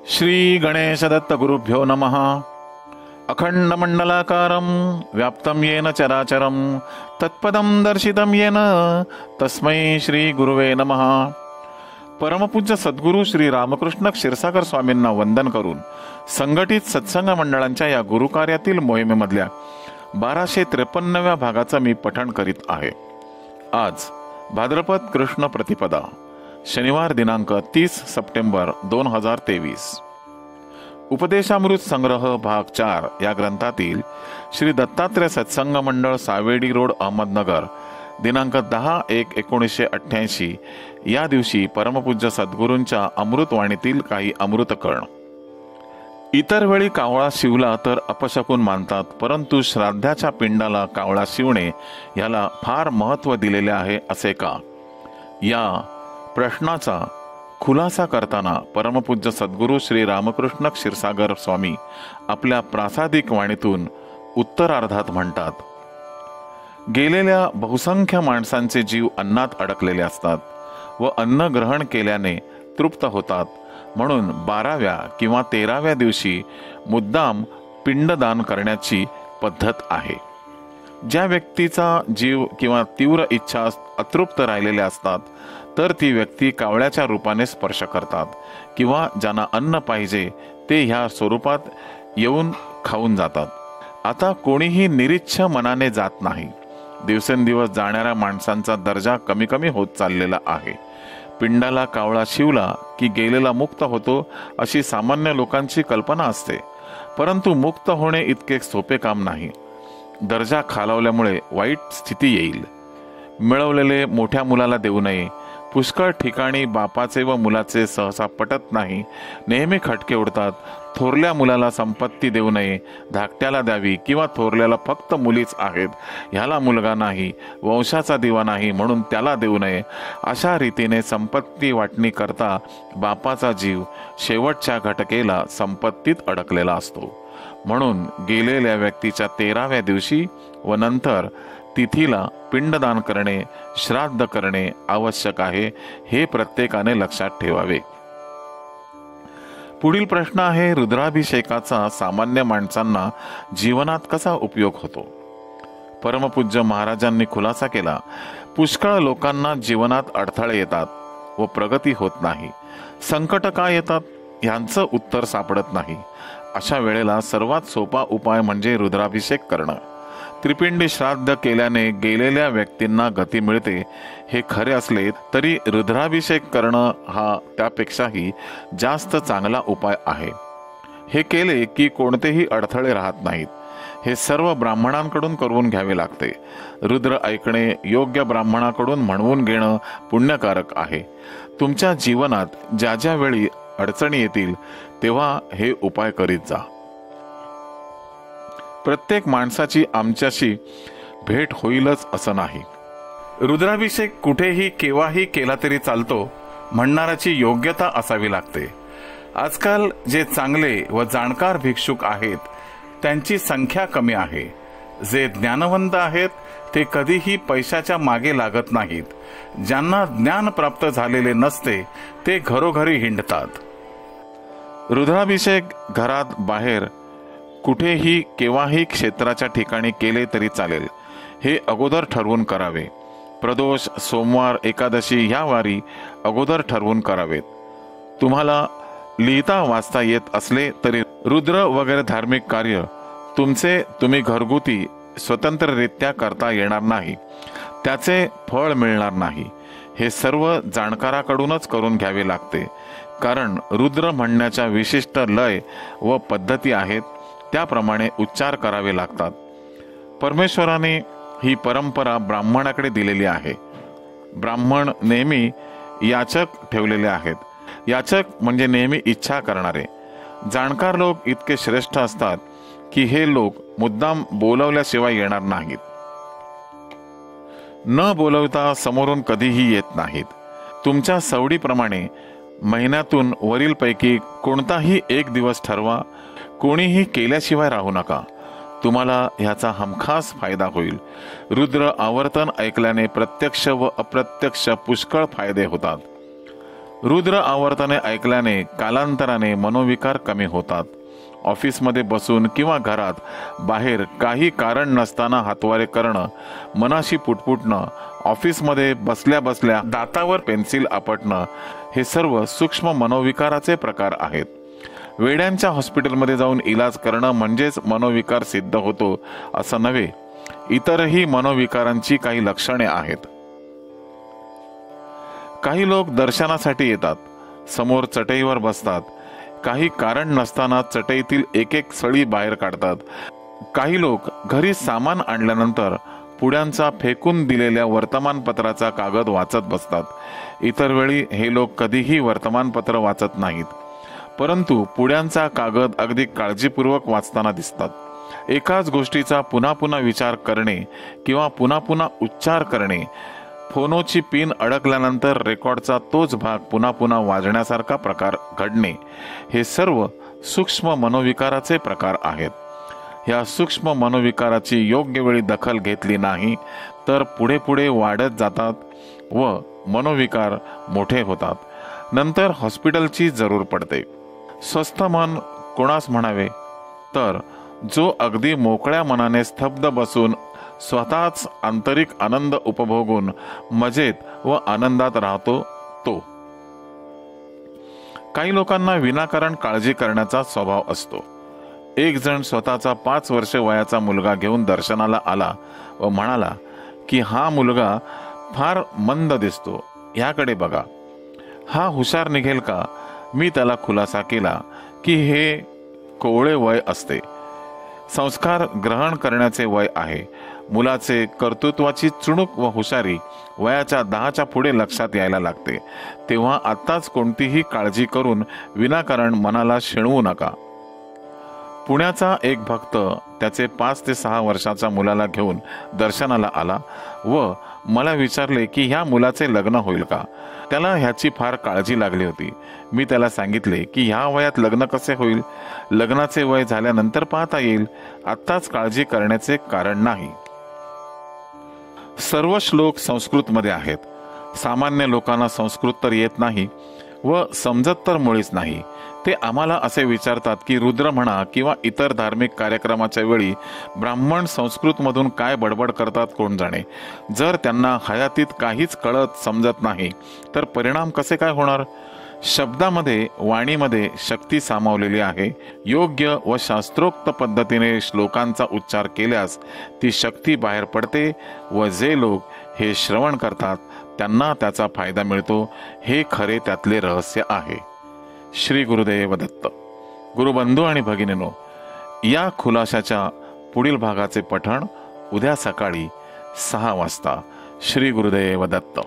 श्री गणेश दत्त गुरुभ्यो नमः। अखंड मंडलाकारं व्याप्तं येन चराचरं तत्पदं दर्शितं येन तस्मै श्री गुरुवे नमः। परमपूज्य सद्गुरू श्री रामकृष्ण क्षीरसागर स्वामींना वंदन करून संघटित सत्संग मंडळांच्या या गुरुकार्यातील मोहिमेमधल्या 1253व्या भागाचं मी पठण करीत आहे। आज भाद्रपद कृष्ण प्रतिपदा, शनिवार दिनांक 30 सप्टेंबर 2023। उपदेशामृत संग्रह भाग 4 या ग्रंथातील श्री दत्तात्रय सत्संग मंडळ सावेडी रोड अहमदनगर दिनांक 10/1/1988 या दिवशी परमपूज्य सद्गुरूंच्या अमृतवाणीतील काही अमृतकर्ण। इतर वेळी कावळा शिवला तर अपशकुन मानतात, परंतु श्राद्धाच्या पिंडाला कावळा शिवणे याला फार महत्त्व दिलेले आहे असे का? या प्रश्नाचा खुलासा करताना परमपूज्य सद्गुरू श्री रामकृष्ण क्षीरसागर स्वामी आपल्या प्रासादिक वाणीतून उत्तरार्धात म्हणतात, गेलेल्या बहुसंख्य माणसांचे जीव अन्नात अडकलेले असतात व अन्न ग्रहण केल्याने तृप्त होतात, म्हणून 12व्या किंवा 13व्या दिवशी मुद्दाम पिंडदान करण्याची पद्धत आहे। ज्या व्यक्तीचा जीव किंवा तीव्र इच्छा अतृप्त राहिलेल्या असतात तर ती व्यक्ती कावळ्याच्या रूपाने स्पर्श करतात किंवा ज्यांना अन्न पाहिजे ते ह्या स्वरूपात येऊन खाऊन जातात। आता कोणीही निरीच्छ मनाने जात नाही। दिवसेंदिवस जाणाऱ्या माणसांचा दर्जा कमी कमी होत चाललेला आहे। पिंडाला कावळा शिवला की गेलेला मुक्त होतो अशी सामान्य लोकांची कल्पना असते, परंतु मुक्त होणे इतके सोपे काम नाही। दर्जा खालावल्यामुळे वाईट स्थिती येईल। मिळवलेले मोठ्या मुलाला देऊ नये। पुष्कळ ठिकाणी बापाचे व मुलाचे सहसा पटत नाही, नेहमी खटके उडतात। थोरल्या मुलाला संपत्ती देऊ नये, धाकट्याला द्यावी, किंवा थोरल्याला फक्त मुलीच आहेत, ह्याला मुलगा नाही, वंशाचा दिवा नाही म्हणून त्याला देऊ नये। अशा रीतीने संपत्ती वाटणी करता बापाचा जीव शेवटच्या घटकेला संपत्तीत अडकलेला असतो। म्हणून गेलेल्या व्यक्तीच्या 13व्या दिवशी व नंतर तिथीला पिंडदान करणे, श्राद्ध करणे आवश्यक आहे, हे प्रत्येकाने लक्षात ठेवावे। पुढील प्रश्न आहे, रुद्राभिषेकाचा सामान्य माणसांना जीवनात कसा उपयोग होतो? परमपूज्य महाराजांनी खुलासा केला, पुष्कळ लोकांना जीवनात अडथळे येतात व प्रगती होत नाही। संकट का येतात यांचं उत्तर सापडत नाही। अशा वेळेला सर्वात सोपा उपाय म्हणजे रुद्राभिषेक करणं। त्रिपिंडी श्राद्ध केल्याने गेलेल्या व्यक्तींना गती मिळते हे खरे असले तरी रुद्राभिषेक करणं हा त्यापेक्षाही जास्त चांगला उपाय आहे। हे केले की कोणतेही अडथळे राहत नाहीत। हे सर्व ब्राह्मणांकडून करून घ्यावे लागते। रुद्र ऐकणे योग्य ब्राह्मणाकडून म्हणवून घेणं पुण्यकारक आहे। तुमच्या जीवनात ज्या ज्या वेळी अडचणी येतील तेव्हा हे उपाय करीत जा। प्रत्येक माणसाची आमच्याशी भेट होईलच असं नाही। रुद्राभिषेक कुठेही केव्हाही केला तरी चालतो म्हणणाराची योग्यता असावी लागते। आजकाल जे चांगले व जाणकार भिक्षुक आहेत त्यांची संख्या कमी आहे। जे ज्ञानवंत आहेत ते कधीही पैशाच्या मागे लागत नाहीत। ज्यांना ज्ञान प्राप्त झालेले नसते ते घरोघरी हिंडतात। रुद्राभिषेक घरात बाहेर कुठेही केव्हाही क्षेत्राच्या ठिकाणी केले तरी चालेल। हे अगोदर ठरवून करावे। प्रदोष, सोमवार, एकादशी ह्या वारी अगोदर ठरवून करावेत। तुम्हाला लिहिता वाचता येत असले तरी रुद्र वगैरे धार्मिक कार्य तुम्ही घरगुती स्वतंत्ररित्या करता येणार नाही, त्याचे फळ मिळणार नाही। हे सर्व जाणकाराकडूनच करून घ्यावे लागते, कारण रुद्र म्हणण्याच्या विशिष्ट लय व पद्धती आहेत, त्याप्रमाणे उच्चार करावे लागतात। परमेश्वराने ही परंपरा ब्राह्मणाकडे दिलेली आहे। ब्राह्मण नेहमी याचक ठेवलेले आहेत। याचक म्हणजे नेहमी इच्छा करणारे। जाणकार लोक इतके श्रेष्ठ असतात की हे लोक मुद्दाम बोलवल्याशिवाय येणार नाहीत। न बोलवता समोरून कधीही येत नाहीत। तुमच्या सवडीप्रमाणे महिन्यातून वरीलपैकी कोणताही एक दिवस ठरवा। कोणीही केल्याशिवाय राहू नका। तुम्हाला ह्याचा हमखास फायदा होईल। रुद्र आवर्तन ऐकल्याने प्रत्यक्ष व अप्रत्यक्ष पुष्कळ फायदे होतात। रुद्र आवर्तने ऐकल्याने कालांतराने मनोविकार कमी होतात. ऑफिसमध्ये बसून किंवा घरात बाहेर काही कारण नसताना हातवारे करणं, मनाशी पुटपुटणं, ऑफिसमध्ये बसल्या बसल्या दातावर पेन्सिल आपटणं, हे सर्व सूक्ष्म मनोविकाराचे प्रकार आहेत. वेड्यांच्या हॉस्पिटलमध्ये जाऊन इलाज करणं म्हणजेच मनोविकार सिद्ध होतो असं नव्हे. इतरही मनोविकारांची काही लक्षणे आहेत. काही लोक दर्शनासाठी येतात, समोर चटईवर बसतात, काही कारण नसताना चटईतील एक एक सळी बाहेर काढतात. काही लोक घरी सामान आणल्यानंतर पुड्यांचा फेकून दिलेल्या वर्तमानपत्राचा कागद वाचत बसतात. इतर वेळी हे लोक कधीही वर्तमानपत्र वाचत नाहीत, परंतु पुड्यांचा कागद अगदी काळजीपूर्वक वाचताना दिसतात. एकाच गोष्टीचा पुन्हा पुन्हा विचार करणे किंवा पुन्हा पुन्हा उच्चार करणे, फोनोची पिन अडकल्यानंतर रेकॉर्डचा तोच भाग पुन्हा पुन्हा वाजण्यासारखा प्रकार घडणे, हे सर्व सूक्ष्म मनोविकाराचे प्रकार आहेत. या सूक्ष्म मनोविकाराची योग्य वेळी दखल घेतली नाही तर पुढे पुढे वाढत जातात व मनोविकार मोठे होतात. नंतर हॉस्पिटलची जरूर पडते. स्वस्थ मन कोणास म्हणावे तर जो अगदी मोकळ्या मनाने स्तब्ध बसून स्वतःच आंतरिक आनंद उपभोगून मजेत व आनंदात राहतो तो. काही लोकांना विनाकारण काळजी करण्याचा स्वभाव असतो. एक जण स्वतःचा 5 वर्ष वयाचा मुलगा घेऊन दर्शनाला आला व म्हणाला की हा मुलगा फार मंद दिसतो, ह्याकडे बघा, हा हुशार निघेल का? मी त्याला खुलासा केला की हे कोवळे वय असते, संस्कार ग्रहण करण्याचे वय आहे. मुलाचे कर्तृत्वाची चुणूक व हुशारी वयाच्या 10च्या पुढे लक्षात यायला लागते. तेव्हा आत्ताच कोणतीही काळजी करून विनाकारण मनाला शिणवू नका. पुण्याचा एक भक्त त्याचे 5 ते 6 वर्षाच्या मुलाला घेऊन दर्शनाला आला व मला विचारले की ह्या मुलाचे लग्न होईल का? त्याला ह्याची फार काळजी लागली होती. मी त्याला सांगितले की ह्या वयात लग्न कसे होईल? लग्नाचे वय झाल्यानंतर पाहता येईल, आत्ताच काळजी करण्याचे कारण नाही. सर्व श्लोक संस्कृत मध्ये आहेत. सामान्य लोकांना संस्कृत तर येत नाही व समजत तर मुळीच नाही. ते आम्हाला असे विचारतात की रुद्र म्हणा किंवा इतर धार्मिक कार्यक्रमाच्या वेळी ब्राह्मण संस्कृतमधून काय बडबड करतात कोण जाणे. जर त्यांना हयातीत काहीच कळत समजत नाही तर परिणाम कसे काय होणार? शब्दामध्ये, वाणीमध्ये शक्ती सामावलेली आहे. योग्य व शास्त्रोक्त पद्धतीने श्लोकांचा उच्चार केल्यास ती शक्ती बाहेर पडते व जे लोक हे श्रवण करतात त्यांना त्याचा फायदा मिळतो. हे खरे त्यातले रहस्य आहे. श्री गुरुदेव दत्त. गुरुबंधू आणि भगिनीनो, या खुलाशाच्या पुढील भागाचे पठण उद्या सकाळी 6 वाजता. श्री गुरुदेव दत्त.